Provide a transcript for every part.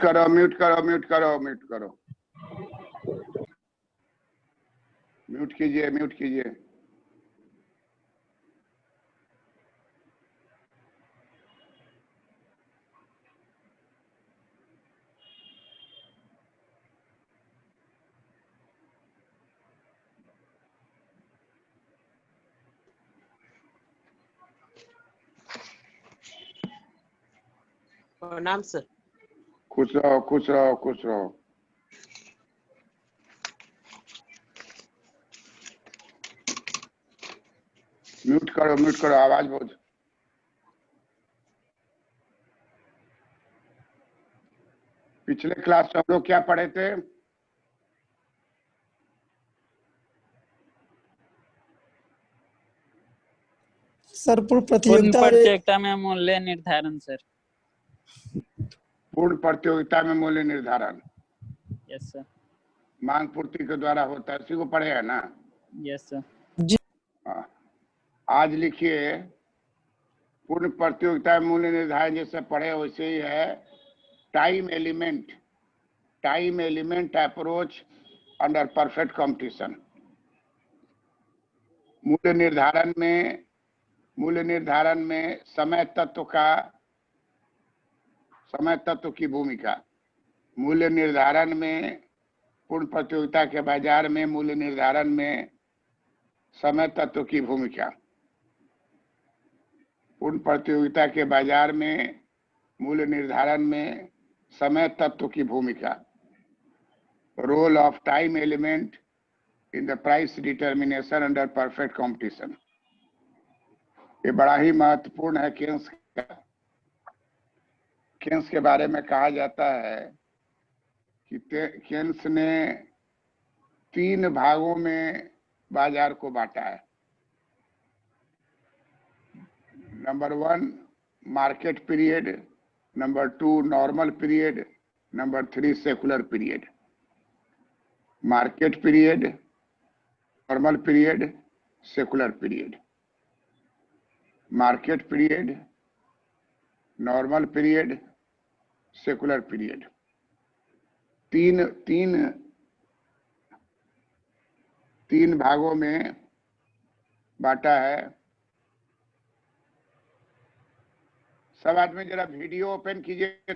करो, म्यूट करो, म्यूट करो, म्यूट करो, म्यूट कीजिए, म्यूट कीजिए। प्रणाम सर। खुश रहो, खुश रहो, खुश रहो। म्यूट करो, म्यूट करो, आवाज बहुत। पिछले क्लास में हम लोग क्या पढ़े थे? सर पूर्ण प्रतियोगिता में मूल्य निर्धारण सर। पूर्ण प्रतियोगिता में मूल्य निर्धारण, यस सर। मांग पूर्ति के द्वारा होता है, इसी को पढ़े है ना? Yes sir. हाँ। आज लिखिए पूर्ण प्रतियोगिता में मूल्य निर्धारण जैसे पढ़े वैसे ही है। Time element, time element approach under perfect competition. मूल्य निर्धारण में समय तत्व की भूमिका। मूल्य निर्धारण में पूर्ण प्रतियोगिता के बाजार में मूल्य निर्धारण में समय तत्व की भूमिका। पूर्ण प्रतियोगिता के बाजार में मूल्य निर्धारण में समय तत्व की भूमिका। Role of time element in the price determination under perfect competition. ये बड़ा ही महत्वपूर्ण है। केन्स के बारे में कहा जाता है कि केन्स ने 3 भागों में बाजार को बांटा है। Number 1 market period, number 2 normal period, number 3 secular period. Market period, normal period, secular period. Market period, normal period, secular period. तीन भागों में बांटा है। सब आदमी जरा वीडियो ओपन कीजिए,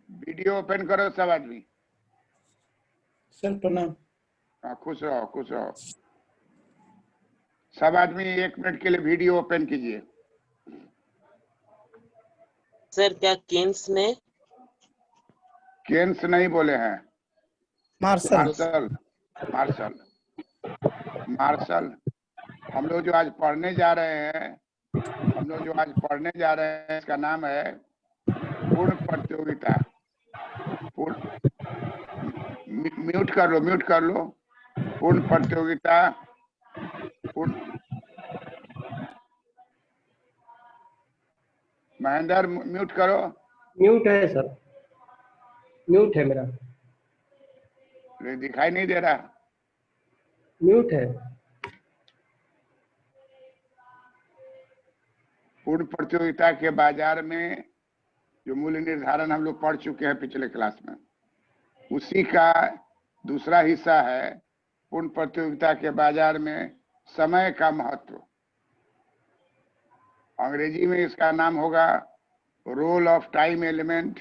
वीडियो ओपन करो सब आदमी। सर प्रणाम। हाँ, खुश रहो, खुश रहो। सब आदमी 1 मिनट के लिए वीडियो ओपन कीजिए। सर क्या केन्स नहीं बोले हैं, मार्शल। हम लोग जो आज पढ़ने जा रहे हैं इसका नाम है पूर्ण प्रतियोगिता। म्यूट कर लो। पूर्ण प्रतियोगिता, महेंद्र म्यूट करो। म्यूट है सर, म्यूट है मेरा। दिखाई नहीं दे रहा। म्यूट है। पूर्ण प्रतियोगिता के बाजार में जो मूल्य निर्धारण हम लोग पढ़ चुके हैं पिछले क्लास में, उसी का दूसरा हिस्सा है पूर्ण प्रतियोगिता के बाजार में समय का महत्व। अंग्रेजी में इसका नाम होगा role of time element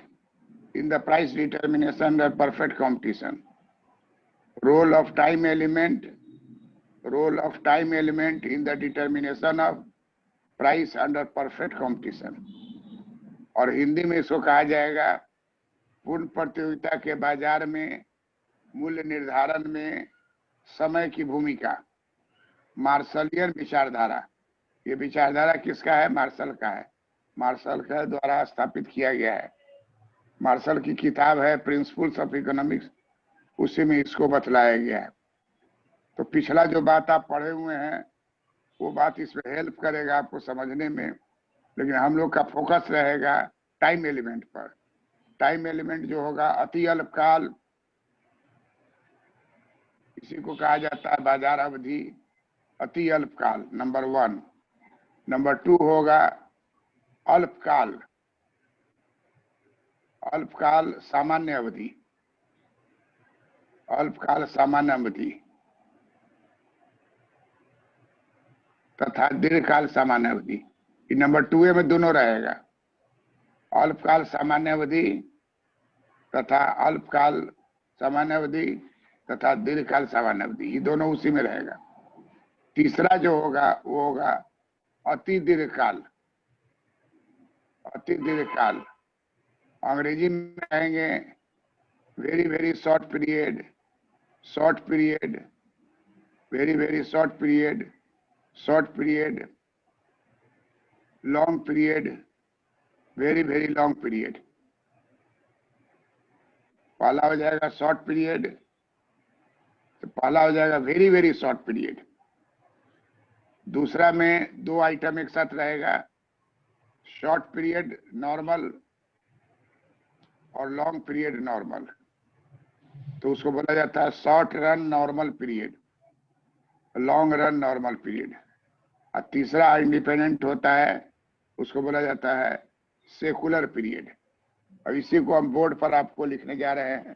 in the price determination under perfect competition. Role of time element in the determination of price under perfect competition. और हिंदी में इसको कहा जाएगा पूर्ण प्रतियोगिता के बाजार में मूल्य निर्धारण में समय की भूमिका। मार्शलियन विचारधारा। ये विचारधारा किसका है? मार्शल का है। मार्शल के द्वारा स्थापित किया गया है। मार्शल की किताब है प्रिंसिपल्स ऑफ इकोनॉमिक्स, उसी में इसको बतलाया गया है। तो पिछला जो बात आप पढ़े हुए हैं वो बात इसमें हेल्प करेगा आपको समझने में, लेकिन हम लोग का फोकस रहेगा टाइम एलिमेंट पर। टाइम एलिमेंट जो होगा अति अल्पकाल, इसी को कहा जाता है बाजार अवधि, अति अल्पकाल नंबर 1। नंबर 2 होगा अल्पकाल, अल्पकाल सामान्य अवधि, अल्पकाल सामान्य अवधि तथा दीर्घकाल सामान्य अवधि। नंबर 2A में दोनों रहेगा, अल्पकाल सामान्य अवधि तथा अल्पकाल सामान्य अवधि तथा दीर्घकाल सामान्य अवधि, ये दोनों उसी में रहेगा। तीसरा जो होगा वो होगा अति दीर्घकाल। अति दीर्घकाल अंग्रेजी में कहेंगे very very short period, short period, very very short period, short period, long period, very very long period. पहला हो जाएगा शॉर्ट पीरियड, तो पहला हो जाएगा वेरी वेरी शॉर्ट पीरियड। दूसरा में दो आइटम एक साथ रहेगा, शॉर्ट पीरियड नॉर्मल और लॉन्ग पीरियड नॉर्मल, तो उसको बोला जाता है short run normal period, long run normal period. और तीसरा इंडिपेंडेंट होता है, उसको बोला जाता है सेकुलर पीरियड। अब इसी को हम बोर्ड पर आपको लिखने जा रहे हैं।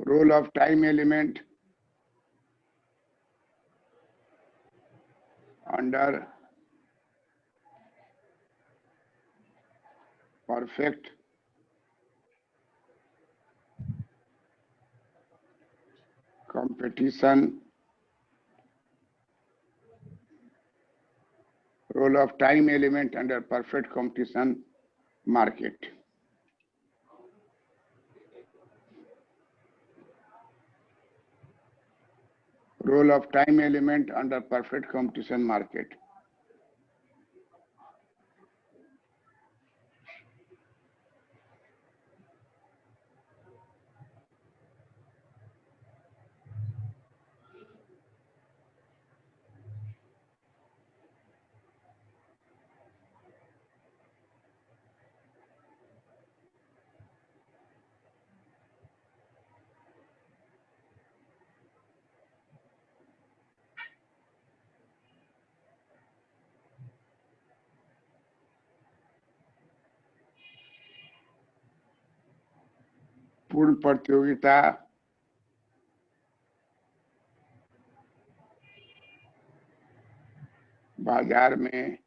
Role of time element under perfect competition, role of time element under perfect competition market। Role of time element under perfect competition market। पूर्ण प्रतियोगिता बाजार में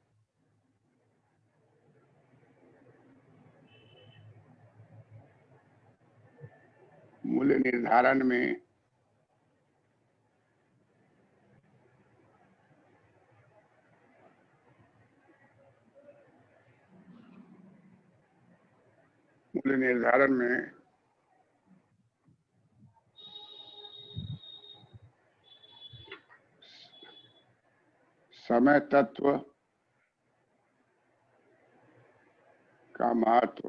मूल्य निर्धारण में समय तत्व का महत्व।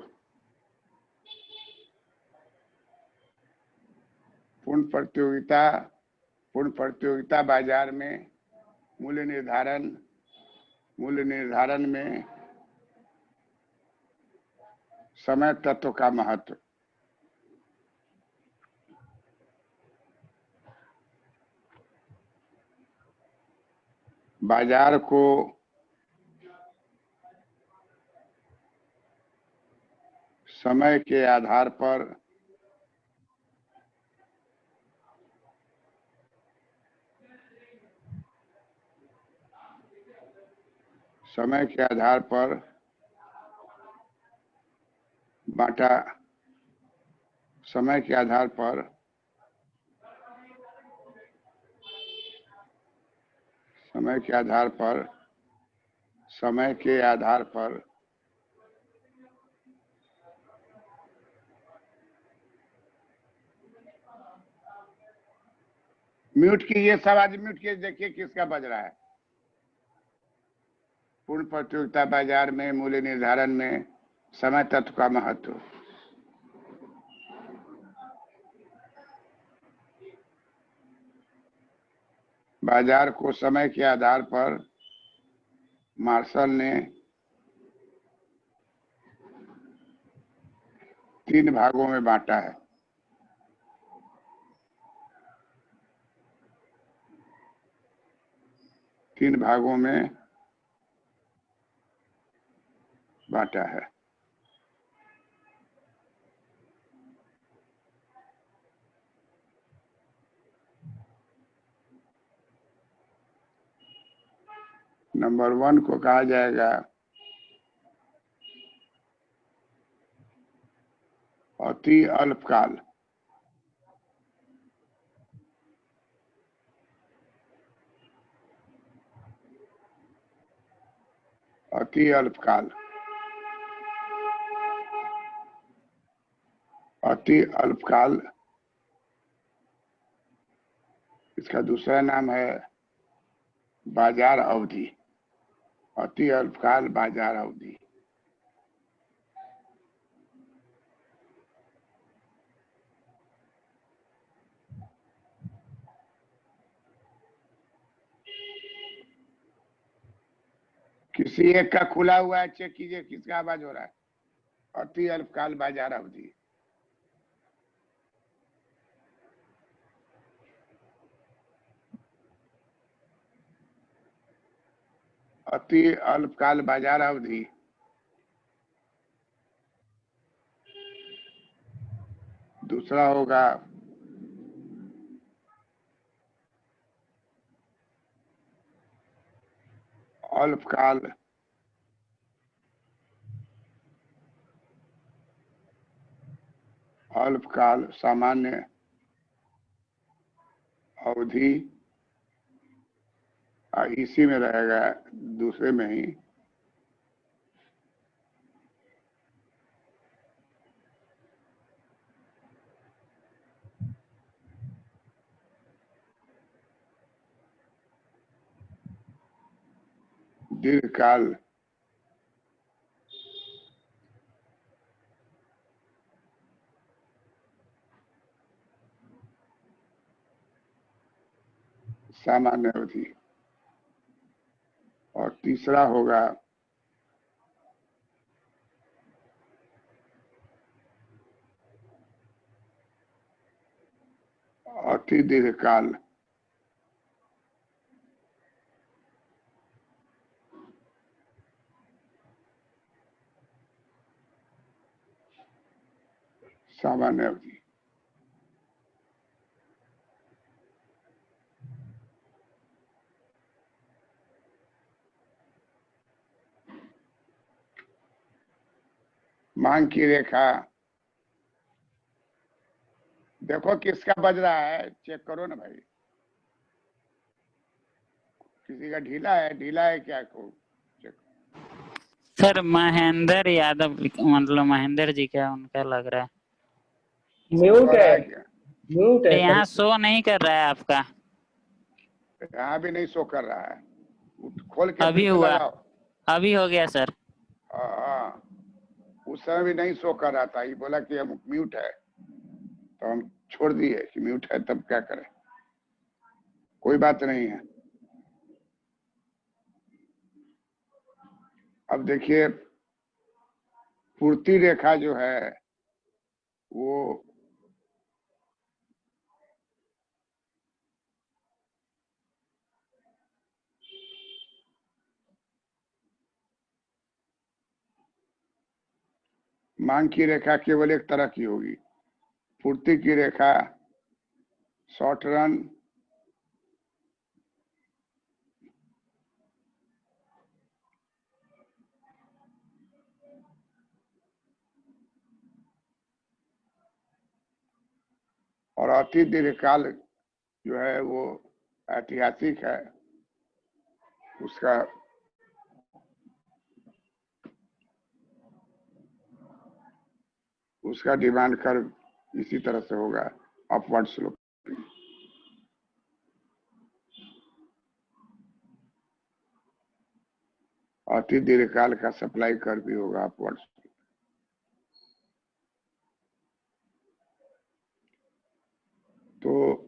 पूर्ण प्रतियोगिता बाजार में मूल्य निर्धारण में समय तत्व का महत्व। बाजार को समय के आधार पर बांटा, समय के आधार पर म्यूट कीजिए, सब आज म्यूट कीजिए, देखिए किसका बज रहा है। पूर्ण प्रतियोगिता बाजार में मूल्य निर्धारण में समय तत्व का महत्व। बाजार को समय के आधार पर मार्शल ने 3 भागों में बांटा है। तीन भागों में बांटा है। नंबर 1 को कहा जाएगा अति अल्पकाल। अति अल्पकाल, अति अल्पकाल, इसका दूसरा नाम है बाजार अवधि। अति अल्पकाल बाजार अवधि। किसी एक का खुला हुआ है, चेक कीजिए किसका आवाज हो रहा है। अति अल्पकाल बाजार अवधि। अति अल्पकाल बाजार अवधि दूसरा होगा अल्पकाल अल्पकाल सामान्य अवधि, इसी में रहेगा, दूसरे में ही। दीर्घकाल सामान्य अवधि, और तीसरा होगा अति दीर्घकाल सामान्य अवधि। मांग की रेखा, देखो किसका बज रहा है, चेक करो ना भाई। किसी का ढीला है क्या को? चेक। सर महेंद्र यादव, मतलब महेंद्र जी क्या उनका लग रहा है। म्यूट है, क्या? म्यूट है यहाँ सर। शो नहीं कर रहा है आपका। यहाँ भी नहीं शो कर रहा है, खोल के अभी फिर से हुआ, लगाओ। अभी हो गया सर। हाँ, उस समय भी नहीं शो कर रहा था, ये बोला कि हम म्यूट है, तो हम छोड़ दिए कि म्यूट है, तब क्या करें, कोई बात नहीं है। अब देखिए पूर्ति रेखा जो है वो मांग की रेखा केवल एक तरह की होगी। पूर्ति की रेखा शॉर्ट रन और अति दीर्घकाल जो है वो ऐतिहासिक है, उसका डिमांड कर्व इसी तरह से होगा, अपवर्ड स्लोप। अति दीर्घकाल का सप्लाई कर्व भी होगा अपवर्ड्स। तो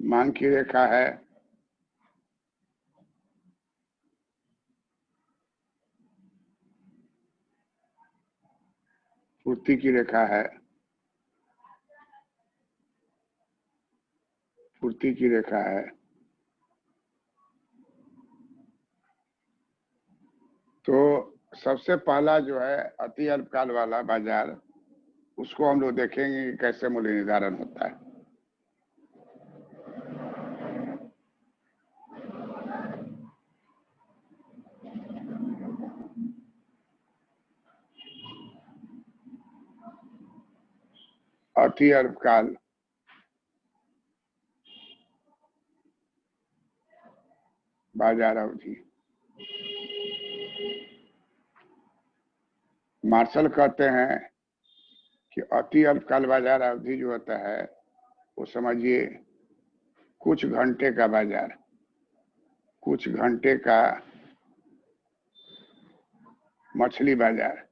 मांग की रेखा है पूर्ति की रेखा है, पूर्ति की रेखा है। तो सबसे पहला जो है अति अल्पकाल वाला बाजार, उसको हम लोग देखेंगे कि कैसे मूल्य निर्धारण होता है। अति अल्पकाल बाजार अवधि, मार्शल कहते हैं कि अति अल्पकाल बाजार अवधि जो होता है वो समझिए कुछ घंटे का बाजार, कुछ घंटे का मछली बाजार।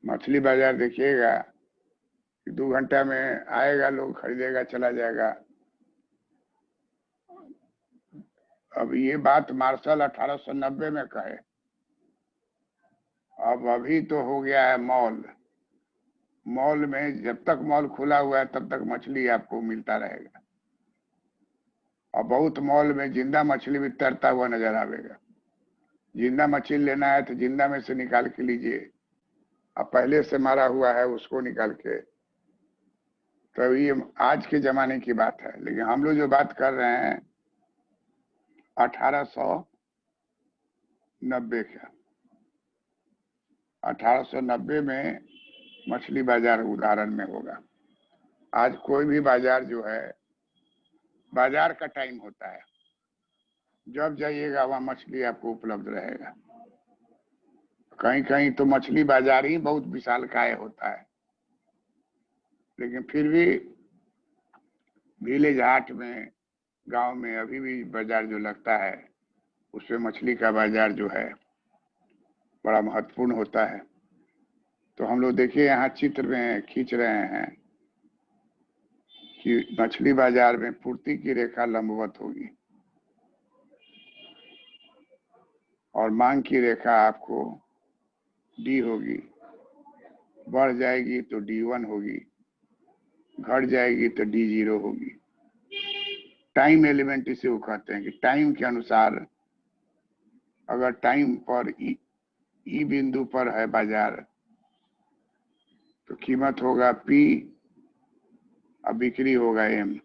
मछली बाजार देखिएगा कि 2 घंटा में आएगा, लोग खरीदेगा, चला जाएगा। अब ये बात मार्शल 1890 में कहे, अब अभी तो हो गया है मॉल। मॉल में जब तक मॉल खुला हुआ है तब तक मछली आपको मिलता रहेगा, और बहुत मॉल में जिंदा मछली भी तैरता हुआ नजर आएगा। जिंदा मछली लेना है तो जिंदा में से निकाल के लीजिए, अब पहले से मारा हुआ है उसको निकाल के। तो ये आज के जमाने की बात है, लेकिन हम लोग जो बात कर रहे हैं 1890 का। 1890 में मछली बाजार उदाहरण में होगा। आज कोई भी बाजार जो है, बाजार का टाइम होता है, जब जाइएगा वहां मछली आपको उपलब्ध रहेगा। कहीं कहीं तो मछली बाजार ही बहुत विशालकाय होता है, लेकिन फिर भी विलेज हाट में, गांव में अभी भी बाजार जो लगता है उसमें मछली का बाजार जो है बड़ा महत्वपूर्ण होता है। तो हम लोग देखिए यहाँ चित्र में खींच रहे हैं कि मछली बाजार में पूर्ति की रेखा लंबवत होगी और मांग की रेखा आपको डी होगी। बढ़ जाएगी तो D1 होगी, घट जाएगी तो D0 होगी। टाइम एलिमेंट इसे वो कहते हैं कि टाइम के अनुसार, अगर टाइम पर ई बिंदु पर है बाजार तो कीमत होगा P और बिक्री होगा M।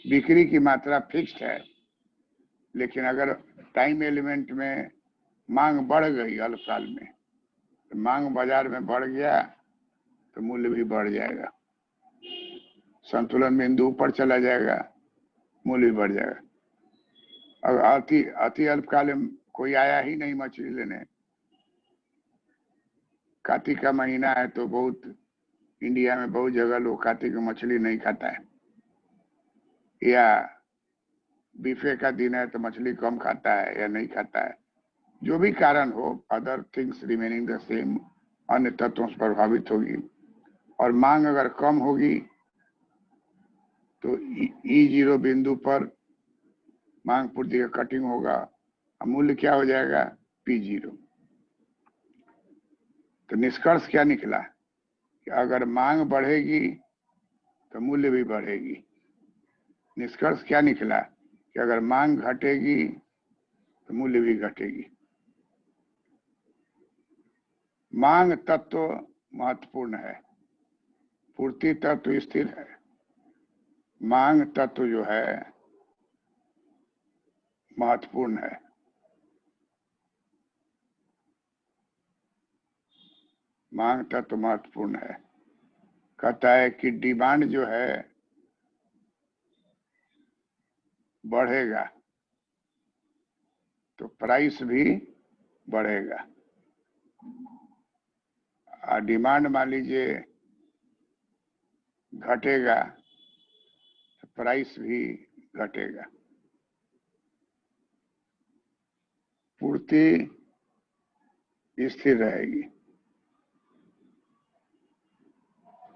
बिक्री की मात्रा फिक्स्ड है, लेकिन अगर टाइम एलिमेंट में मांग बढ़ गई अल्पकाल में, तो मांग बाजार में बढ़ गया तो मूल्य भी बढ़ जाएगा। संतुलन बिंदु ऊपर चला जाएगा, मूल्य भी बढ़ जाएगा। अगर अति अल्पकाल में कोई आया ही नहीं मछली लेने, कार्तिक का महीना है तो बहुत इंडिया में बहुत जगह लोग कार्तिक में मछली नहीं खाता है, या बीफे का दिन है तो मछली कम खाता है या नहीं खाता है, जो भी कारण हो, other things remaining the same, अन्य तत्वों से प्रभावित होगी। और मांग अगर कम होगी तो E0 बिंदु पर मांग पूर्ति का कटिंग होगा, मूल्य क्या हो जाएगा P0। तो निष्कर्ष क्या निकला कि अगर मांग बढ़ेगी तो मूल्य भी बढ़ेगी। निष्कर्ष क्या निकला कि अगर मांग घटेगी तो मूल्य भी घटेगी। मांग तत्व महत्वपूर्ण है, पूर्ति तत्व स्थिर है। मांग तत्व जो है महत्वपूर्ण है। मांग तत्व महत्वपूर्ण है। कहता है कि डिमांड जो है बढ़ेगा तो प्राइस भी बढ़ेगा। और डिमांड मान लीजिए घटेगा तो प्राइस भी घटेगा। पूर्ति स्थिर रहेगी,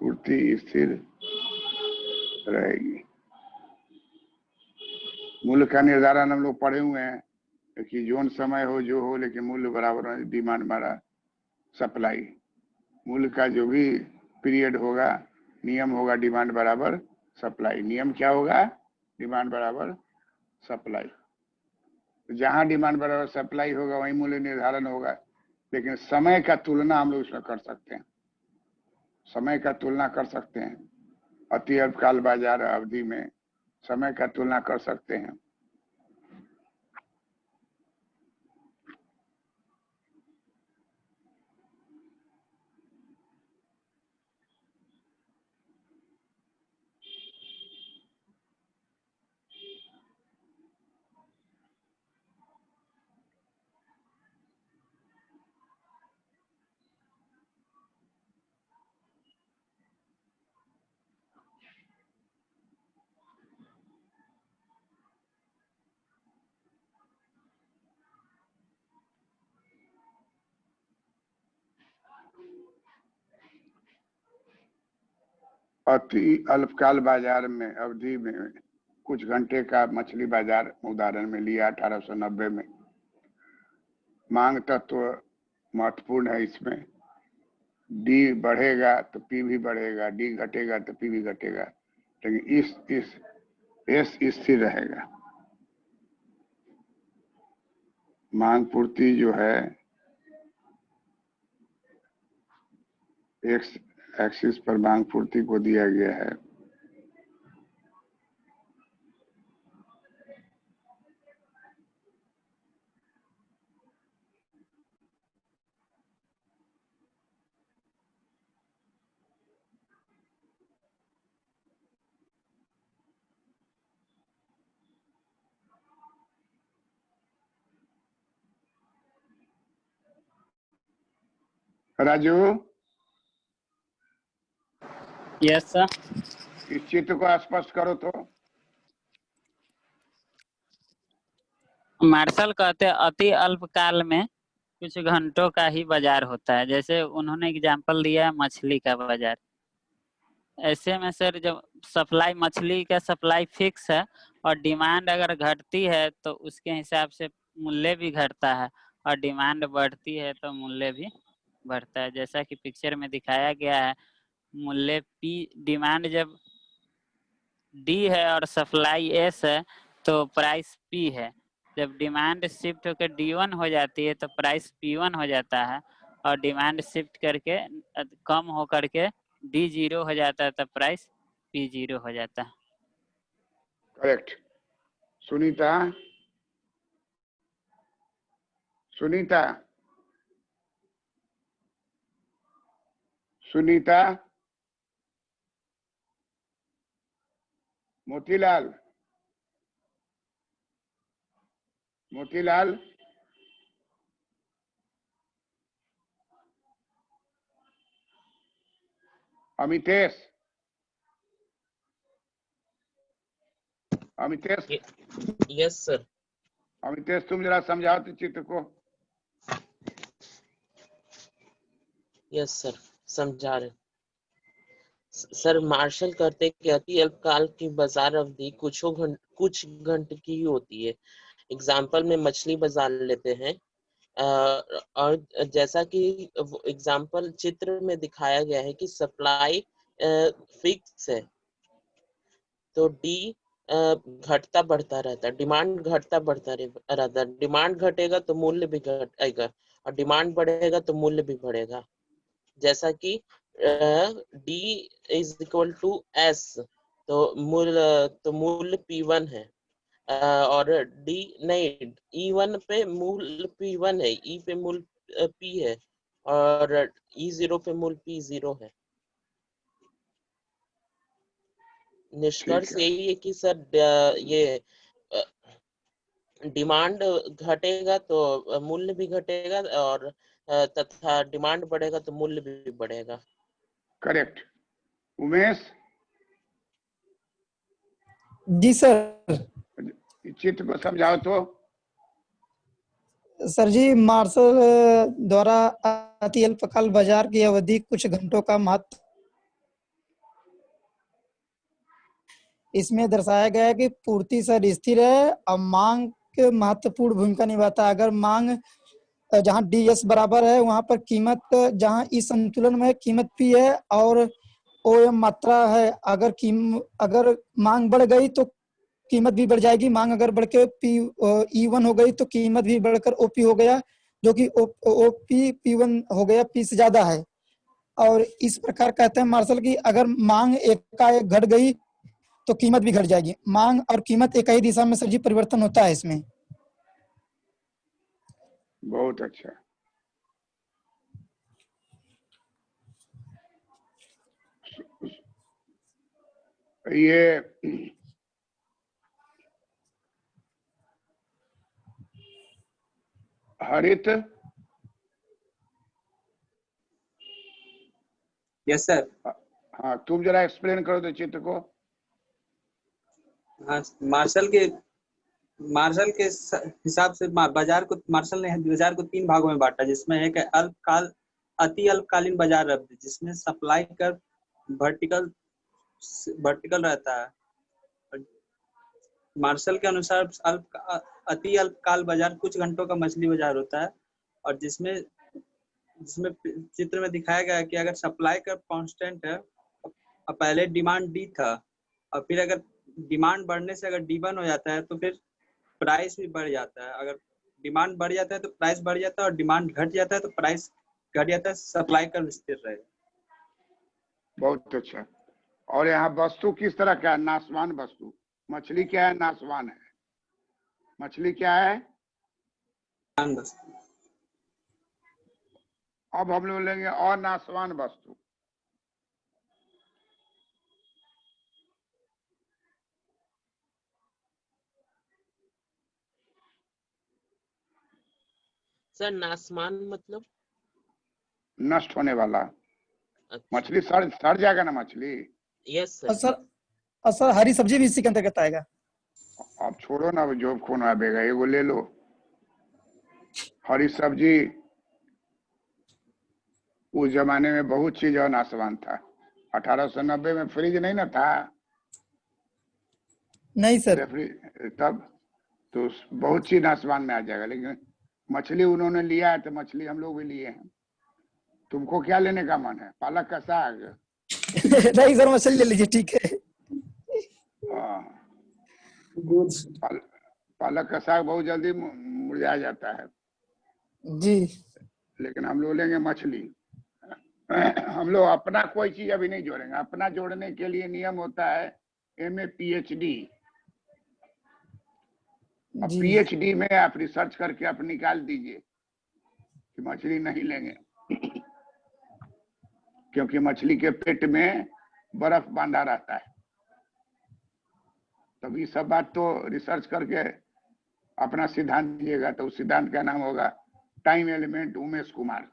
पूर्ति स्थिर रहेगी। मूल्य का निर्धारण हम लोग पढ़े हुए हैं कि जोन समय हो जो हो, लेकिन मूल्य बराबर हो डिमांड हमारा सप्लाई। मूल्य का जो भी पीरियड होगा, नियम होगा डिमांड बराबर सप्लाई। नियम क्या होगा? डिमांड बराबर सप्लाई। तो जहां डिमांड बराबर सप्लाई होगा वहीं मूल्य निर्धारण होगा। लेकिन समय का तुलना हम लोग इसमें कर सकते हैं, समय का तुलना कर सकते हैं। अति अल्पकाल बाजार अवधि में समय का तुलना कर सकते हैं। अति अल्पकाल बाजार में अवधि में कुछ घंटे का मछली बाजार उदाहरण में लिया 1890 में। मांग तत्व महत्वपूर्ण है इसमें। डी बढ़ेगा तो पी भी बढ़ेगा, डी घटेगा तो पी भी घटेगा, लेकिन इस एस स्थिर रहेगा। मांग पूर्ति जो है एक्स एक्सिस पर मांग पूर्ति को दिया गया है। Raju, yes sir. इस चित्र को स्पष्ट करो तो। मार्शल कहते हैं अति अल्पकाल में कुछ घंटों का ही बाजार होता है। जैसे उन्होंने एग्जाम्पल दिया है मछली का बाजार। ऐसे में सर जब सप्लाई, मछली का सप्लाई फिक्स है और डिमांड अगर घटती है तो उसके हिसाब से मूल्य भी घटता है, और डिमांड बढ़ती है तो मूल्य भी बढ़ता है। जैसा कि पिक्चर में दिखाया गया है, मूल्य पी, डिमांड जब डी है और सप्लाई एस है तो प्राइस पी है। जब डिमांड शिफ्ट होकर D1 हो जाती है तो प्राइस P1 हो जाता है, और डिमांड शिफ्ट करके कम हो करके D0 हो जाता है तो प्राइस P0 हो जाता है। Correct. Sunita, Sunita, Sunita, Motilal, Motilal, Amitesh, Amitesh, yes sir. Amitesh तुम जरा समझाओ तो चित्र को। यस सर, समझा रहे। सर मार्शल कहते हैं कि अति अल्पकाल की बाजार अवधि कुछ घंटे की ही होती है। एग्जाम्पल में मछली बाजार लेते हैं, और जैसा कि एग्जाम्पल चित्र में दिखाया गया है कि सप्लाई फिक्स है तो डी घटता बढ़ता रहता है, डिमांड घटता बढ़ता रहता है। डिमांड घटेगा तो मूल्य भी घटेगा, और डिमांड बढ़ेगा तो मूल्य भी बढ़ेगा। जैसा कि D is equal to S, तो मूल्य P1 है, और डी नहीं, E1 पे मूल्य P1 है, E पे मूल्य P है, और E0 पे मूल्य P0 है। निष्कर्ष यही है कि सर ये डिमांड घटेगा तो मूल्य भी घटेगा और तथा डिमांड बढ़ेगा तो मूल्य भी बढ़ेगा। करेक्ट। उमेश, जी सर। चित्र को समझाओ तो। सर जी, मार्शल द्वारा अति अल्पकाल बाजार की अवधि कुछ घंटों का महत्व इसमें दर्शाया गया है कि पूर्ति सर स्थिर है और मांग महत्वपूर्ण भूमिका निभाता है। अगर मांग जहां डी एस बराबर है वहां पर कीमत जहां इस संतुलन में कीमत पी है और ओ एम मात्रा है। अगर मांग बढ़ गई तो कीमत भी बढ़ जाएगी। मांग अगर बढ़ के पी E1 हो गई तो कीमत भी बढ़कर ओपी हो गया, जो कि ओपी P1 हो गया, पी से ज्यादा है। और इस प्रकार कहते हैं मार्शल की अगर मांग एकाएक घट गई तो कीमत भी घट जाएगी। मांग और कीमत एक ही दिशा में सर जी परिवर्तन होता है इसमें। बहुत अच्छा। ये हरित। Yes sir. हाँ, तुम जरा एक्सप्लेन करो तो चित्र को। हाँ, मार्शल के हिसाब से मार्शल ने बाजार को 3 भागों में बांटा, जिसमें एक है अति अल्पकालीन बाजार अवधि, जिसमें सप्लाई कर वर्टिकल रहता है। मार्शल के अनुसार अति अल्पकाल बाजार कुछ घंटों का मछली बाजार होता है, और जिसमें चित्र में दिखाया गया है कि अगर सप्लाई का कांस्टेंट है और पहले डिमांड डी था और फिर अगर डिमांड बढ़ने से अगर D1 हो जाता है तो फिर प्राइस भी बढ़ जाता है। अगर डिमांड बढ़ जाता है तो प्राइस बढ़ जाता है और डिमांड घट जाता है तो प्राइस घट जाता है। सप्लाई कर्व स्थिर रहेगा। बहुत अच्छा। और यहाँ वस्तु किस तरह का है? नाशवान वस्तु। मछली क्या है? नाशवान है। मछली क्या है? अब हम लोग लेंगे अनाशवान वस्तु। सर नासमान मतलब नष्ट होने वाला। अच्छा। मछली सड़ जाएगा ना मछली। यस और सर। सर हरी सब्जी भी इसी के अंतर्गत आएगा। अब छोड़ो ना, जो खून आवेगा एगो ले लो। हरी सब्जी उस जमाने में बहुत चीज अनाशवान था। 1890 में फ्रिज नहीं ना था, नहीं सर। रेफ्री, तब तो बहुत चीज नाशवान में आ जाएगा। लेकिन मछली उन्होंने लिया है तो मछली हम लोग भी लिए हैं। तुमको क्या लेने का मन है? पालक का साग? नहीं सर, मछली ले लीजिए, ठीक है। हाँ, पालक का साग बहुत जल्दी मुरझा जाता है। जी। लेकिन हम लोग लेंगे मछली। हम लोग अपना कोई चीज अभी नहीं जोड़ेंगे। अपना जोड़ने के लिए नियम होता है MA PhD। अब जी। PhD में आप रिसर्च करके आप निकाल दीजिए कि मछली नहीं लेंगे, क्योंकि मछली के पेट में बर्फ बांधा रहता है। तब ये सब बात तो रिसर्च करके अपना सिद्धांत दीजिएगा। तो उस सिद्धांत का नाम होगा टाइम एलिमेंट उमेश कुमार।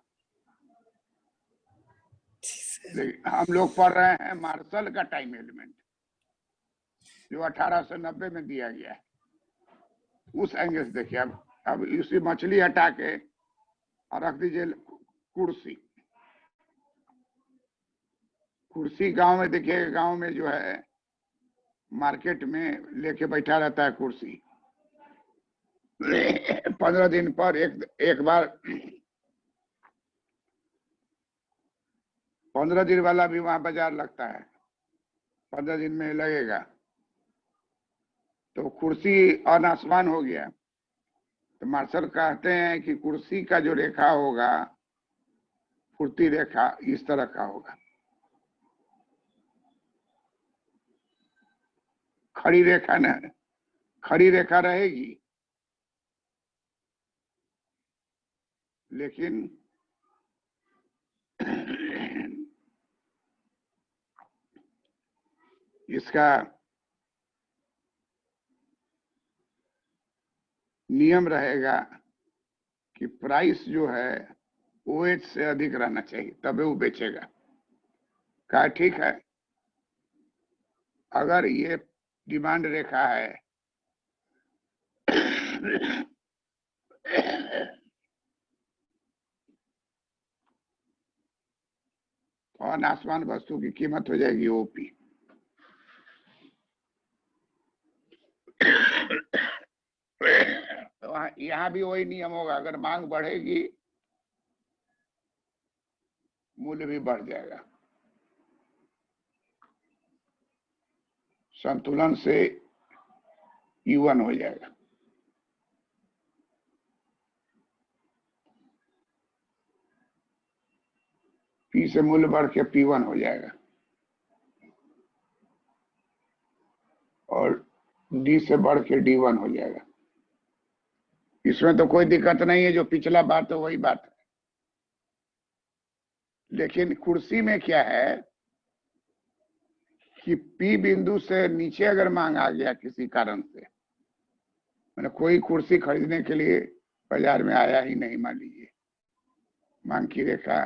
हम लोग पढ़ रहे हैं मार्शल का टाइम एलिमेंट, जो 1890 में दिया गया है। उस एंगल से देखिए। अब इसी मछली हटा के और रख दीजिए कुर्सी। कुर्सी गांव में देखिएगा, गांव में जो है मार्केट में लेके बैठा रहता है कुर्सी। 15 दिन पर एक बार 15 दिन वाला भी वहां बाजार लगता है। 15 दिन में लगेगा तो कुर्सी अनासमान हो गया। तो मार्शल कहते हैं कि कुर्सी का जो रेखा होगा, फुर्ती रेखा, इस तरह का होगा। खड़ी रेखा न, खड़ी रेखा रहेगी, लेकिन इसका नियम रहेगा कि प्राइस जो है OH से अधिक रहना चाहिए, तभी वो बेचेगा। क्या ठीक है? अगर ये डिमांड रेखा है और आसमान वस्तु की कीमत हो जाएगी OP। तो यहाँ भी वही नियम होगा, अगर मांग बढ़ेगी मूल्य भी बढ़ जाएगा। संतुलन से U1 हो जाएगा। P से मूल्य बढ़ के P1 हो जाएगा और D से बढ़ के D1 हो जाएगा। इसमें तो कोई दिक्कत नहीं है, जो पिछला बात है वही बात है। लेकिन कुर्सी में क्या है कि P बिंदु से नीचे अगर मांग आ गया किसी कारण से, मैंने कोई कुर्सी खरीदने के लिए बाजार में आया ही नहीं, मान लीजिए मांग की रेखा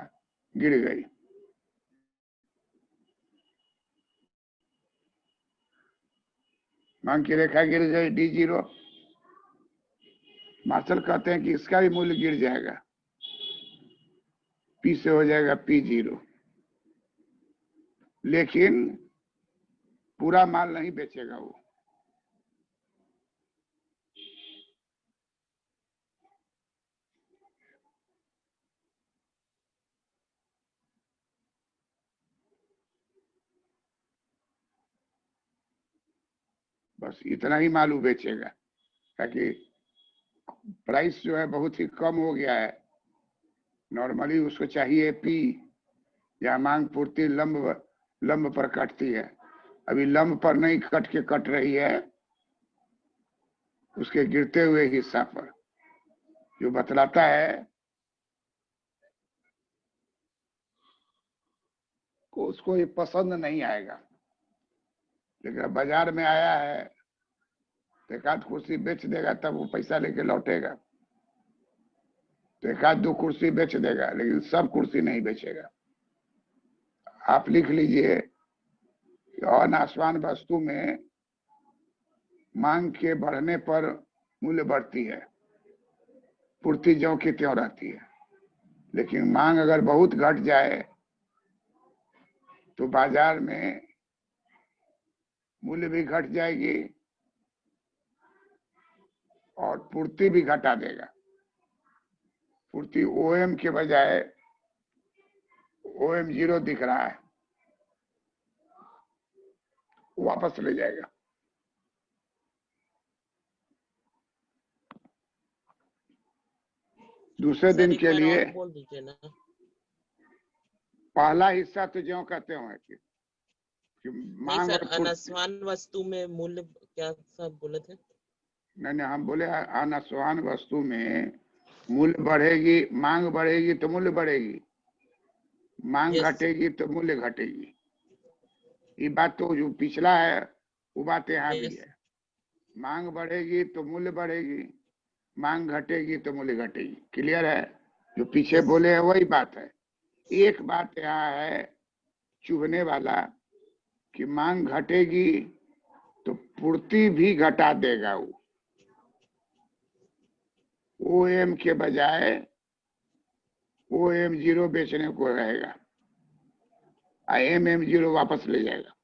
गिर गई, मांग की रेखा गिर गई D0, मार्शल कहते हैं कि इसका भी मूल्य गिर जाएगा, P से हो जाएगा P0, लेकिन पूरा माल नहीं बेचेगा वो। बस इतना ही माल वो बेचेगा, ताकि प्राइस जो है बहुत ही कम हो गया है। नॉर्मली उसको चाहिए P, या मांग पूर्ति लंब पर कटती है, अभी लंब पर नहीं कट के कट रही है, उसके गिरते हुए हिस्सा पर, जो बतलाता है को उसको ये पसंद नहीं आएगा। लेकिन बाजार में आया है तो एक आध कुर्सी बेच देगा, तब वो पैसा लेके लौटेगा। तो एक आध दो कुर्सी बेच देगा, लेकिन सब कुर्सी नहीं बेचेगा। आप लिख लीजिए कि आसमान वस्तु में मांग के बढ़ने पर मूल्य बढ़ती है, पूर्ति ज्यों की त्यों रहती है। लेकिन मांग अगर बहुत घट जाए तो बाजार में मूल्य भी घट जाएगी और पूर्ति भी घटा देगा। पूर्ति OM के बजाय OM0 दिख रहा है, वापस ले जाएगा। दूसरे सर दिन एक के बार लिए और बोल दीजिए ना। पहला हिस्सा तो ज्यों कहते हो है कि नहीं मांग सर, और पूर्ति। अनस्वान वस्तु में मूल्य क्या सब बोले थे? नहीं, हम बोले अनस्वान वस्तु में मूल्य बढ़ेगी, मांग बढ़ेगी तो मूल्य बढ़ेगी, मांग Yes, घटेगी तो मूल्य घटेगी। ये बात तो जो पिछला है वो बात यहाँ भी Yes. है। मांग बढ़ेगी तो मूल्य बढ़ेगी, मांग घटेगी तो मूल्य घटेगी। क्लियर है? जो पीछे Yes. बोले हैं वही बात है। एक बात यहाँ है चुभने वाला कि मांग घटेगी तो पूर्ति भी घटा देगा वो। OM के बजाय OM0 बेचने को रहेगा, MM0 वापस ले जाएगा।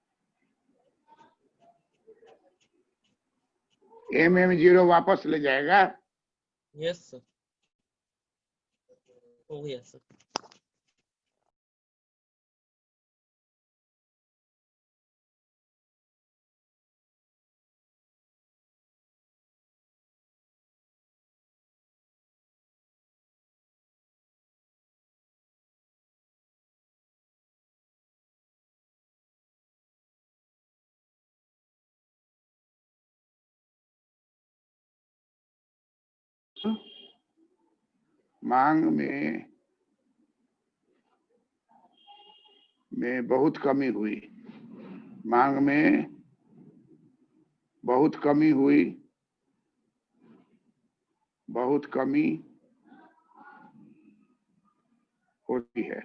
MM0 वापस ले जाएगा। Yes, sir. हो गया सर। मांग में बहुत कमी हुई, मांग में बहुत कमी हुई बहुत कमी होती है।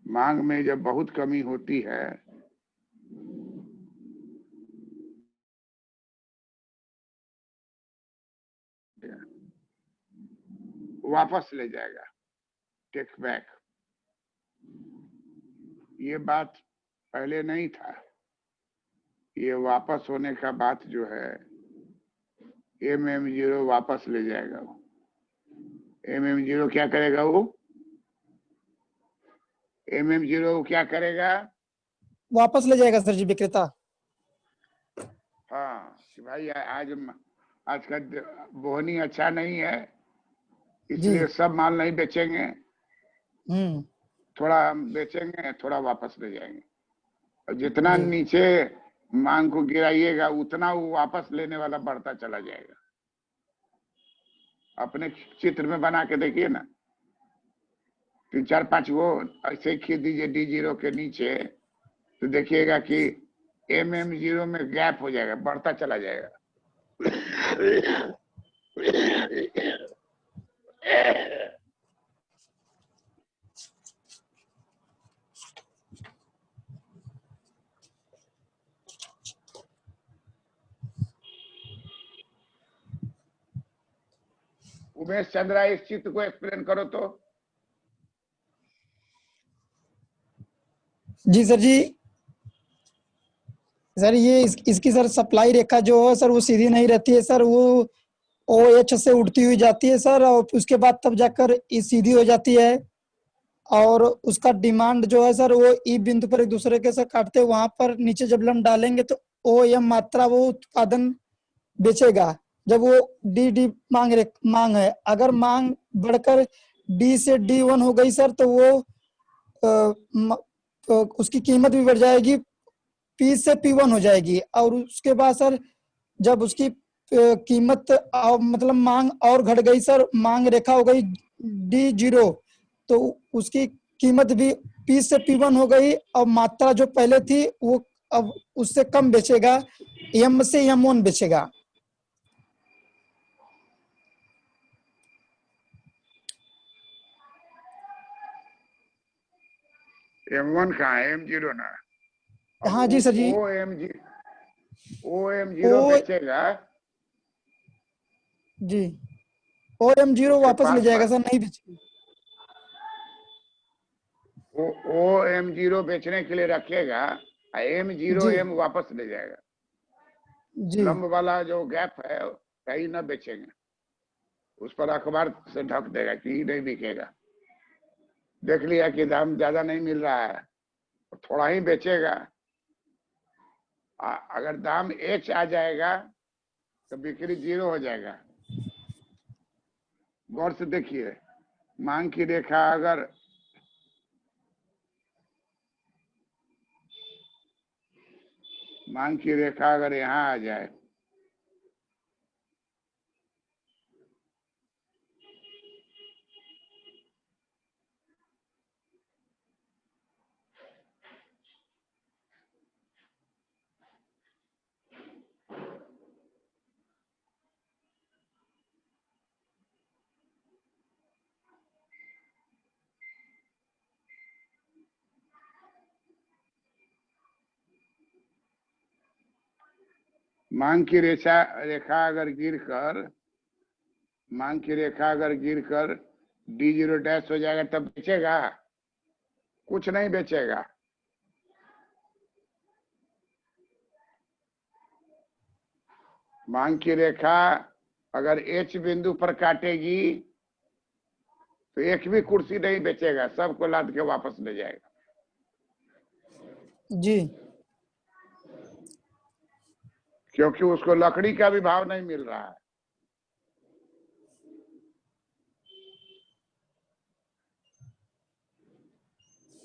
मांग में जब बहुत कमी होती है वापस ले जाएगा, टेक बैक। ये बात पहले नहीं था। ये वापस होने का बात जो है MM0 वापस ले जाएगा। वो MM0 क्या करेगा? वो MM0 क्या करेगा? वापस ले जाएगा सर जी विक्रेता। हाँ कि भाई आज का बोहनी अच्छा नहीं है, इसलिए सब माल नहीं बेचेंगे, थोड़ा हम बेचेंगे, थोड़ा वापस ले जाएंगे। और जितना नीचे मांग को गिराइएगा उतना वो वापस लेने वाला बढ़ता चला जाएगा। अपने चित्र में बना के देखिए ना, 3 4 5 वो ऐसे खींच दीजिए D0 के नीचे, तो देखिएगा कि MM0 में गैप हो जाएगा, बढ़ता चला जाएगा। उमेश चंद्रा इस चित्र को एक्सप्लेन करो तो। जी सर जी। सर ये इसकी सर सप्लाई रेखा जो है सर वो सीधी नहीं रहती है सर, वो OH से उड़ती हुई जाती है सर, और उसके बाद तब जाकर ये सीधी हो जाती है। और उसका डिमांड जो है सर वो ई बिंदु पर एक दूसरे के साथ काटते, वहां पर नीचे जब हम डालेंगे तो OM मात्रा वो उत्पादन बेचेगा जब वो डी मांग है। अगर मांग बढ़कर D से D1 हो गई सर तो वो उसकी कीमत भी बढ़ जाएगी, P से P1 हो जाएगी। और उसके बाद सर जब उसकी कीमत मतलब मांग और घट गई सर, मांग रेखा हो गई D0, तो उसकी कीमत भी P से P1 हो गई और मात्रा जो पहले थी वो अब उससे कम बेचेगा, M से M1 बेचेगा। M1 कहाँ है? M0 ना। हाँ जी सर जी। OM0 बेचेगा जी, OM0 वापस ले जाएगा सर, नहीं बेचेगा। OM0 बेचने के लिए रखेगा, M0 M वापस ले जाएगा। जी लंब वाला जो गैप है कहीं ना बेचेंगे, उस पर अखबार से ढक देगा कि नहीं बिकेगा। देख लिया कि दाम ज्यादा नहीं मिल रहा है, थोड़ा ही बेचेगा। अगर दाम H आ जाएगा तो बिक्री 0 हो जाएगा। गौर से देखिए, मांग की रेखा अगर यहाँ आ जाए मांग की रेखा अगर गिरकर D0 डैश हो जाएगा तब बेचेगा? कुछ नहीं बेचेगा। मांग की रेखा अगर H बिंदु पर काटेगी तो एक भी कुर्सी नहीं बेचेगा, सबको लाद के वापस ले जाएगा। जी, क्योंकि उसको लकड़ी का भी भाव नहीं मिल रहा है।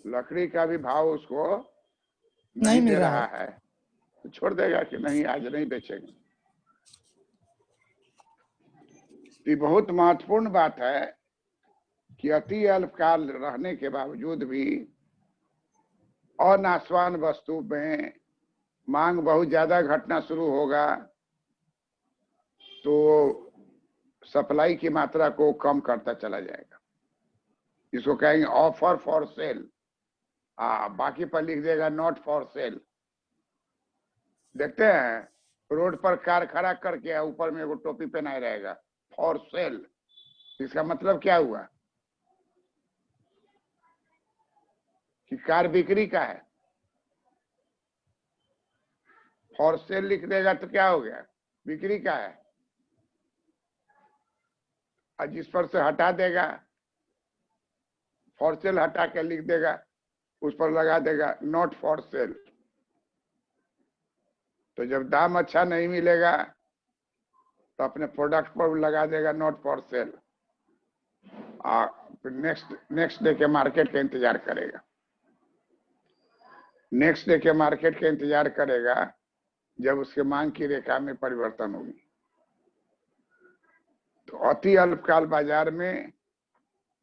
लकड़ी का भी भाव उसको नहीं दे रहा है, तो छोड़ देगा कि नहीं आज नहीं बेचेंगे। ये बहुत महत्वपूर्ण बात है कि अति अल्पकाल रहने के बावजूद भी अनासवान वस्तु में मांग बहुत ज्यादा घटना शुरू होगा तो सप्लाई की मात्रा को कम करता चला जाएगा। इसको कहेंगे ऑफर फॉर सेल। बाकी पर लिख देगा नॉट फॉर सेल। देखते हैं रोड पर कार खड़ा करके ऊपर में वो टोपी पहनाए रहेगा फॉर सेल। इसका मतलब क्या हुआ कि कार बिक्री का है। फॉर सेल लिख देगा तो क्या हो गया, बिक्री का है। और जिस पर से हटा देगा, फॉर सेल हटा के लिख देगा, उस पर लगा देगा नॉट फॉर सेल। तो जब दाम अच्छा नहीं मिलेगा तो अपने प्रोडक्ट पर लगा देगा नॉट फॉर सेल। फिर नेक्स्ट डे के मार्केट का इंतजार करेगा। नेक्स्ट डे के मार्केट का इंतजार करेगा जब उसके मांग की रेखा में परिवर्तन होगी। तो अति अल्पकाल बाजार में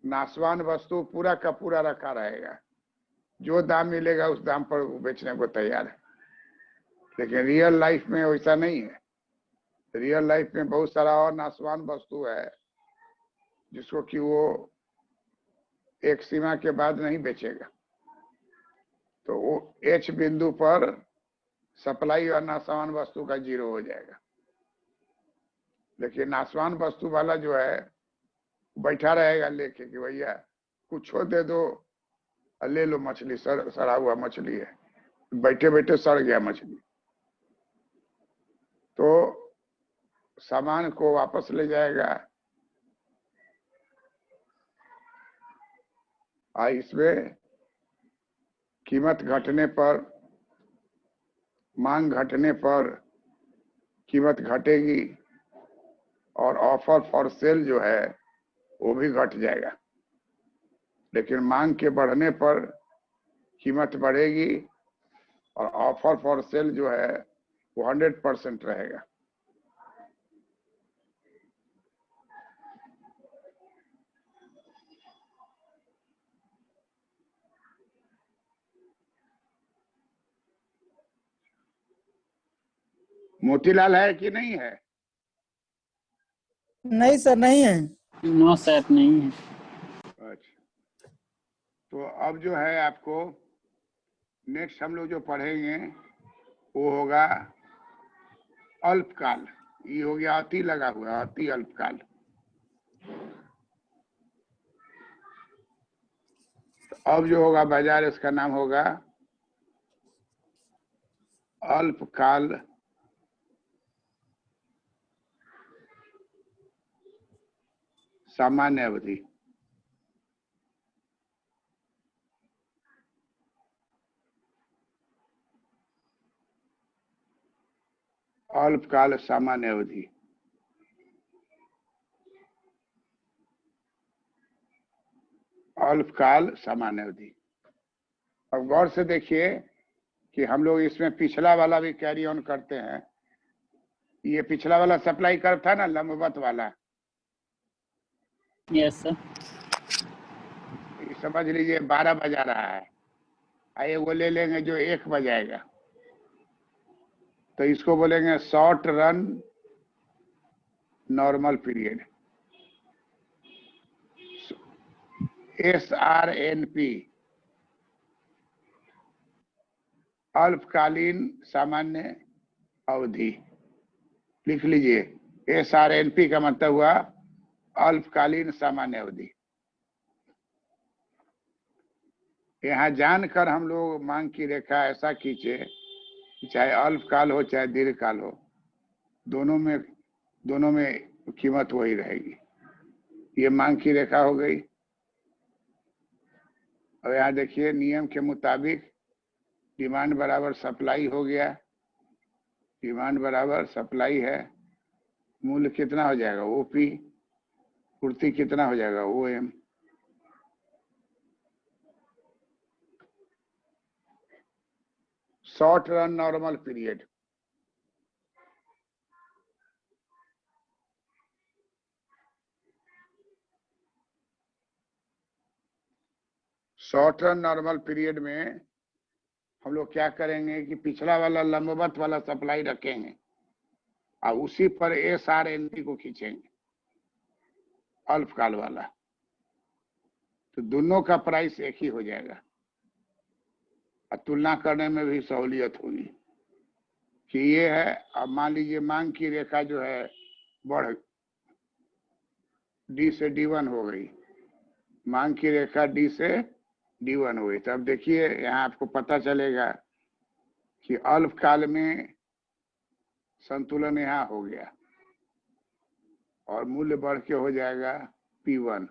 नाशवान वस्तु पूरा का पूरा रखा रहेगा। जो दाम मिलेगा उस दाम पर बेचने को तैयार है। लेकिन रियल लाइफ में वैसा नहीं है। रियल लाइफ में बहुत सारा और नाशवान वस्तु है जिसको कि वो एक सीमा के बाद नहीं बेचेगा। तो वो एच बिंदु पर सप्लाई और नाशवान वस्तु का जीरो हो जाएगा। लेकिन नाशवान वस्तु वाला जो है बैठा रहेगा लेके कि भैया कुछ दे दो, ले लो मछली, सड़ा हुआ मछली है, बैठे बैठे सड़ गया मछली। तो सामान को वापस ले जाएगा। इसमें कीमत घटने पर, मांग घटने पर कीमत घटेगी और ऑफर फॉर सेल जो है वो भी घट जाएगा। लेकिन मांग के बढ़ने पर कीमत बढ़ेगी और ऑफर फॉर सेल जो है वो 100% रहेगा। मोतीलाल है कि नहीं है? नहीं सर, नहीं है। नो सर, नहीं है। अच्छा, तो अब जो है आपको नेक्स्ट हम लोग जो पढ़ेंगे वो होगा अल्पकाल। ये हो गया अति लगा हुआ, अति अल्पकाल। तो अब जो होगा बाजार, इसका नाम होगा अल्पकाल सामान्य अवधि। अल्पकाल सामान्य अवधि। अल्पकाल सामान्य अवधि। अब गौर से देखिए कि हम लोग इसमें पिछला वाला भी कैरी ऑन करते हैं। ये पिछला वाला सप्लाई कर्व था ना, लंबवत वाला। Yes sir. समझ लीजिए 12 बजा रहा है, आइए वो ले लेंगे जो 1 बजाएगा। तो इसको बोलेंगे short run normal period, SRNP, अल्पकालीन सामान्य अवधि। लिख लीजिए, SRNP का मतलब हुआ अल्पकालीन सामान्य अवधि। यहाँ जानकर हम लोग मांग की रेखा ऐसा खींचे, चाहे अल्पकाल हो चाहे दीर्घकाल हो, दोनों में कीमत वही रहेगी। ये मांग की रेखा हो गई। और यहाँ देखिए नियम के मुताबिक डिमांड बराबर सप्लाई हो गया। डिमांड बराबर सप्लाई है, मूल्य कितना हो जाएगा OP, पूर्ति कितना हो जाएगा OM। Short run normal period. Short run normal period में हम लोग क्या करेंगे कि पिछला वाला लंबवत वाला सप्लाई रखेंगे और उसी पर SRNP को खींचेंगे। अल्पकाल वाला, तो दोनों का प्राइस एक ही हो जाएगा और तुलना करने में भी सहूलियत होगी कि ये है। अब मान लीजिए मांग की रेखा जो है बढ़ डी से D1 हो गई, मांग की रेखा डी से D1 हो गई। तो अब देखिए यहाँ आपको पता चलेगा कि अल्पकाल में संतुलन यहाँ हो गया और मूल्य बढ़ के हो जाएगा P1।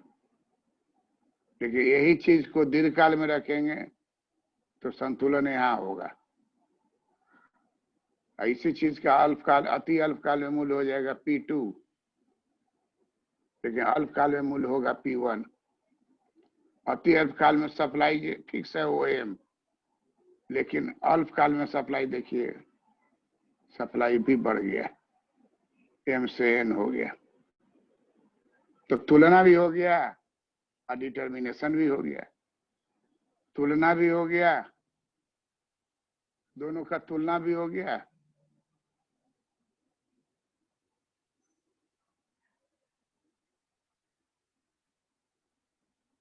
लेकिन यही चीज को दीर्घकाल में रखेंगे तो संतुलन यहाँ होगा। इसी चीज का अल्पकाल, अति अल्पकाल में मूल्य हो जाएगा P2, लेकिन अल्पकाल में मूल्य होगा P1। अति अल्पकाल में सप्लाई फिक्स है OM, लेकिन अल्पकाल में सप्लाई देखिए सप्लाई भी बढ़ गया, M से N हो गया। तो तुलना भी हो गया और डिटर्मिनेशन भी हो गया। तुलना भी हो गया, दोनों का तुलना भी हो गया,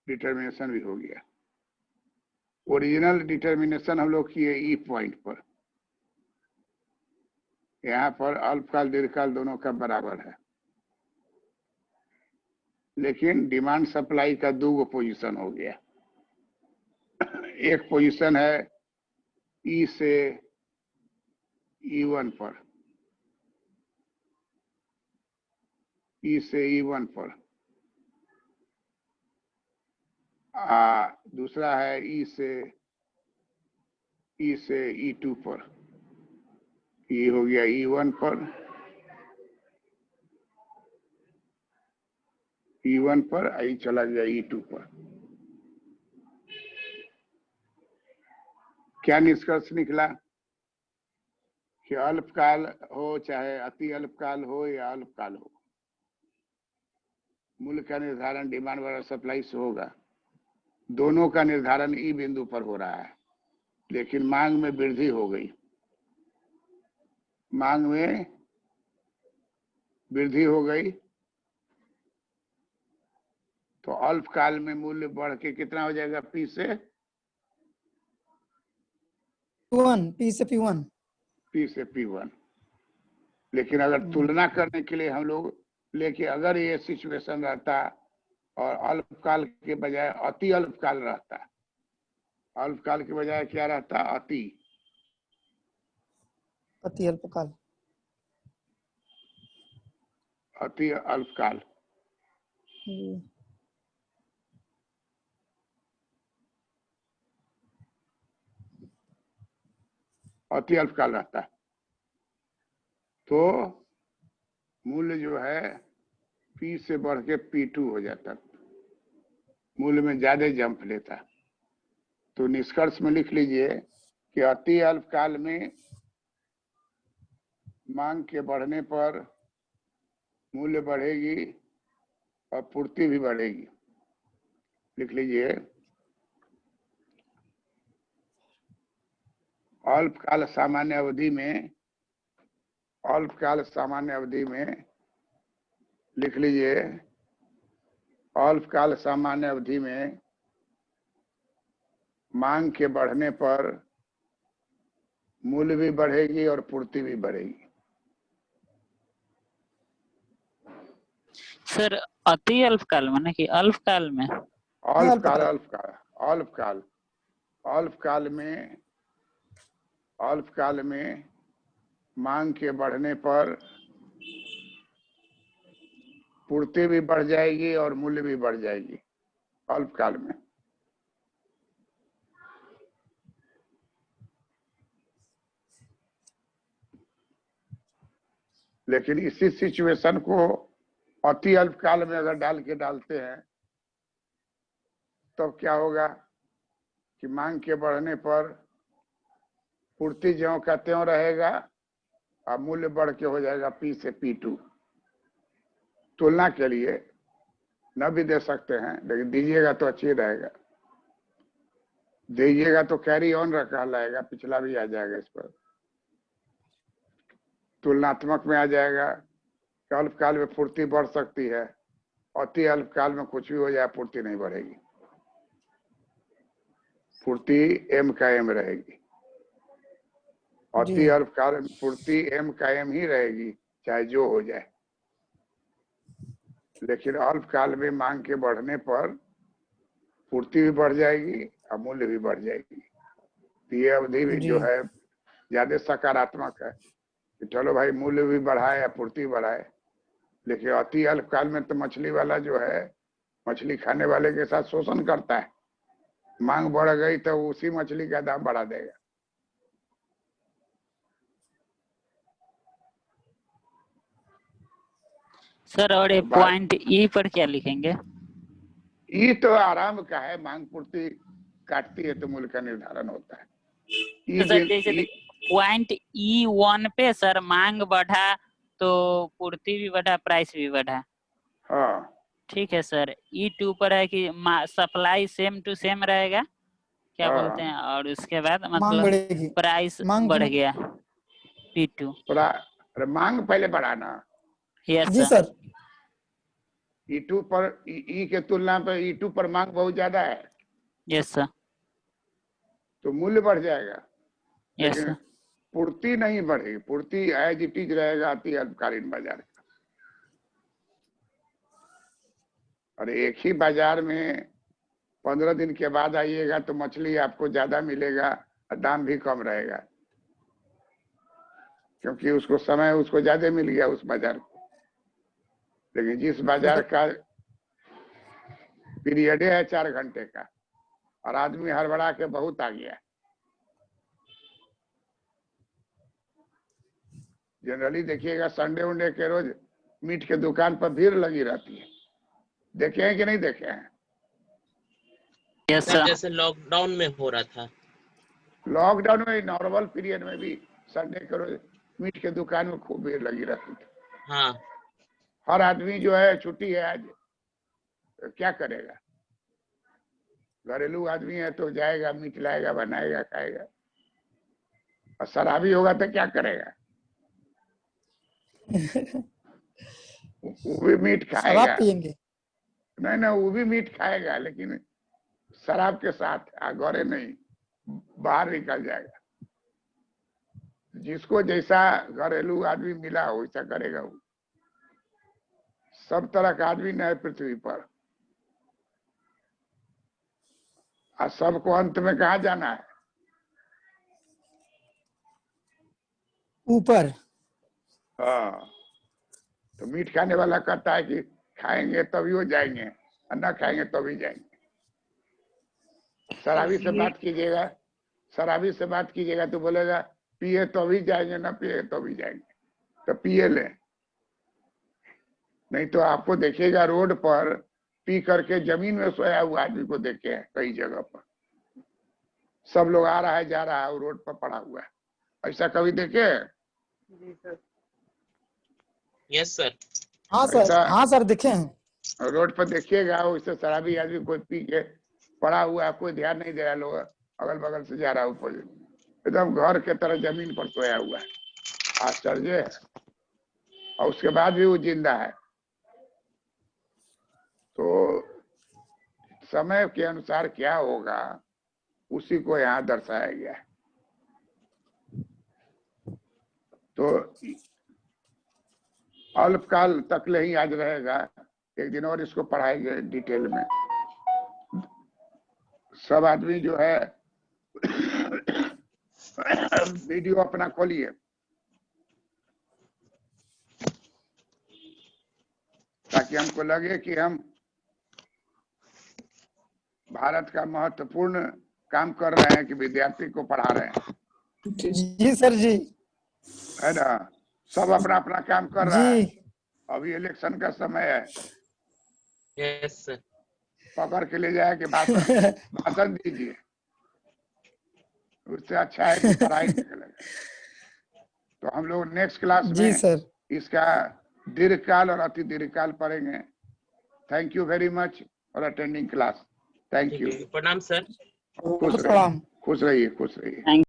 डिटर्मिनेशन भी हो गया। ओरिजिनल डिटर्मिनेशन हम लोग किए ई पॉइंट पर, यहाँ पर अल्पकाल दीर्घकाल दोनों का बराबर है, लेकिन डिमांड सप्लाई का दो पोजीशन हो गया। एक पोजीशन है ई से E1 पर, ई से E1 पर, दूसरा है ई से E2 पर। ये हो गया E1 पर, E1 पर, आई चला गया E2 पर। क्या निष्कर्ष निकला कि अल्पकाल हो चाहे अति अल्पकाल हो या अल्पकाल हो, मूल्य का निर्धारण डिमांड वाला सप्लाई से होगा। दोनों का निर्धारण ई बिंदु पर हो रहा है, लेकिन मांग में वृद्धि हो गई, मांग में वृद्धि हो गई तो अल्पकाल में मूल्य बढ़ के कितना हो जाएगा P से P1। लेकिन अगर तुलना करने के लिए हम लोग लेके अगर ये सिचुएशन रहता और अल्पकाल के बजाय अति अल्पकाल रहता, अल्पकाल के बजाय क्या रहता, अति अल्पकाल। अति अल्पकाल। अति अल्पकाल रहता तो मूल्य जो है P से बढ़ के P2 हो जाता, मूल्य में ज्यादा जंप लेता। तो निष्कर्ष में लिख लीजिए कि अति अल्पकाल में मांग के बढ़ने पर मूल्य बढ़ेगी और पूर्ति भी बढ़ेगी। लिख लीजिए अल्पकाल सामान्य अवधि में, अल्पकाल सामान्य अवधि में लिख लीजिए अल्पकाल सामान्य अवधि में मांग के बढ़ने पर मूल्य भी बढ़ेगी और पूर्ति भी बढ़ेगी। सर अति अल्पकाल माने कि अल्पकाल में, अल्पकाल अल्पकाल में मांग के बढ़ने पर पूर्ति भी बढ़ जाएगी और मूल्य भी बढ़ जाएगी अल्पकाल में। लेकिन इसी सिचुएशन को अति अल्पकाल में अगर डालते हैं तो क्या होगा कि मांग के बढ़ने पर पूर्ति ज्यों का त्यों रहेगा और मूल्य बढ़ के हो जाएगा P से P2। तुलना के लिए न भी दे सकते हैं, लेकिन दीजिएगा तो अच्छी रहेगा, दीजिएगा तो कैरी ऑन रखा लाएगा, पिछला भी आ जाएगा, इस पर तुलनात्मक में आ जाएगा। अल्पकाल में पूर्ति बढ़ सकती है अति अल्पकाल में कुछ भी हो जाए पूर्ति नहीं बढ़ेगी, पूर्ति एम का एम रहेगी। अति अल्पकाल में पूर्ति एम का एम ही रहेगी, चाहे जो हो जाए। लेकिन अल्पकाल में मांग के बढ़ने पर पूर्ति भी बढ़ जाएगी और मूल्य भी बढ़ जाएगी। तो ये अवधि भी जो है ज्यादा सकारात्मक है कि चलो भाई मूल्य भी बढ़ाए या पूर्ति बढ़ाए। लेकिन अति अल्पकाल में तो मछली वाला जो है मछली खाने वाले के साथ शोषण करता है। मांग बढ़ गई तो उसी मछली का दाम बढ़ा देगा। सर और ये पॉइंट ई पर क्या लिखेंगे? ई तो आराम का है, मांग पूर्ति काटती है तो मूल्य का निर्धारण होता है। तो सर जैसे पॉइंट E1 पे सर मांग बढ़ा तो पूर्ति भी बढ़ा, प्राइस भी बढ़ा। हाँ ठीक है सर। E2 पर है कि सप्लाई सेम टू सेम रहेगा, क्या बोलते हैं, और उसके बाद मतलब प्राइस बढ़ गया P2। मांग पहले बढ़ाना। यस जी सर। E2 पर ई के तुलना पर E2 पर मांग बहुत ज्यादा है। Yes sir. तो मूल्य बढ़ जाएगा। यस लेकिन सर। पूर्ति नहीं बढ़ेगी, पूर्ति एज इट इज रहेगा अति अल्पकालीन बाजार का। और एक ही बाजार में 15 दिन के बाद आइएगा तो मछली आपको ज्यादा मिलेगा और दाम भी कम रहेगा, क्योंकि उसको समय उसको ज्यादा मिल गया उस बाजार को। लेकिन जिस बाजार का पीरियड है 4 घंटे का और आदमी हड़बड़ा के बहुत आ गया, जनरली देखिएगा संडे उंडे के रोज मीट के दुकान पर भीड़ लगी रहती है। देखे हैं कि नहीं देखे हैं? yes, जैसे लॉकडाउन में हो रहा था। लॉकडाउन में नॉर्मल पीरियड में भी संडे के रोज मीट के दुकान में खूब भीड़ लगी रहती थी। हाँ। हर आदमी जो है छुट्टी है आज, क्या करेगा? घरेलू आदमी है तो जाएगा, मीट लाएगा, बनाएगा, खाएगा। और शराबी होगा तो क्या करेगा? वो भी मीट खाएगा। शराब पियेंगे? नहीं, वो भी मीट खाएगा लेकिन शराब के साथ, घरे नहीं, बाहर निकल जाएगा। जिसको जैसा घरेलू आदमी मिला वैसा करेगा वो। सब तरह का आदमी न है पृथ्वी पर, और सबको अंत में कहाँ जाना है? ऊपर। हाँ, तो मीट खाने वाला कहता है कि खाएंगे तभी वो जाएंगे और न खाएंगे तभी जाएंगे। शराबी से बात कीजिएगा, शराबी से बात कीजिएगा तो बोलेगा पिए तो भी जाएंगे, ना पिए तो भी जाएंगे। तो पिए ले, नहीं तो आपको देखिएगा रोड पर पी करके जमीन में सोया हुआ आदमी को देखे हैं कई जगह पर। सब लोग आ रहा है जा रहा है, रोड पर पड़ा हुआ है। ऐसा कभी देखे? Yes sir. हाँ सर, हाँ सर देखे हैं। रोड पर देखिएगा वैसे शराबी आदमी कोई पी के पड़ा हुआ है, कोई ध्यान नहीं दे रहा, लोग अगल बगल से जा रहा है, ऊपर एकदम घर के तरह जमीन पर सोया हुआ है। आश्चर्य है। और उसके बाद भी वो जिंदा है। तो समय के अनुसार क्या होगा उसी को यहाँ दर्शाया गया है। तो अल्पकाल तक ले ही आज रहेगा, एक दिन और इसको पढ़ाएंगे डिटेल में। सब आदमी जो है वीडियो अपना खोलिए, ताकि हमको लगे कि हम भारत का महत्वपूर्ण काम कर रहे हैं कि विद्यार्थी को पढ़ा रहे हैं। जी सर जी, है ना? सब अपना अपना काम कर रहा है। अभी इलेक्शन का समय है। Yes sir. पकड़ के ले जाए कि भाषण दीजिए, उससे अच्छा है कि पढ़ाई निकलेगा। तो हम लोग नेक्स्ट क्लास में सर इसका दीर्घकाल और अति दीर्घकाल पढ़ेंगे। Thank you very much for attending class. Thank you. प्रणाम सर। खुश रहिए, खुश रहिए, खुश रहिए।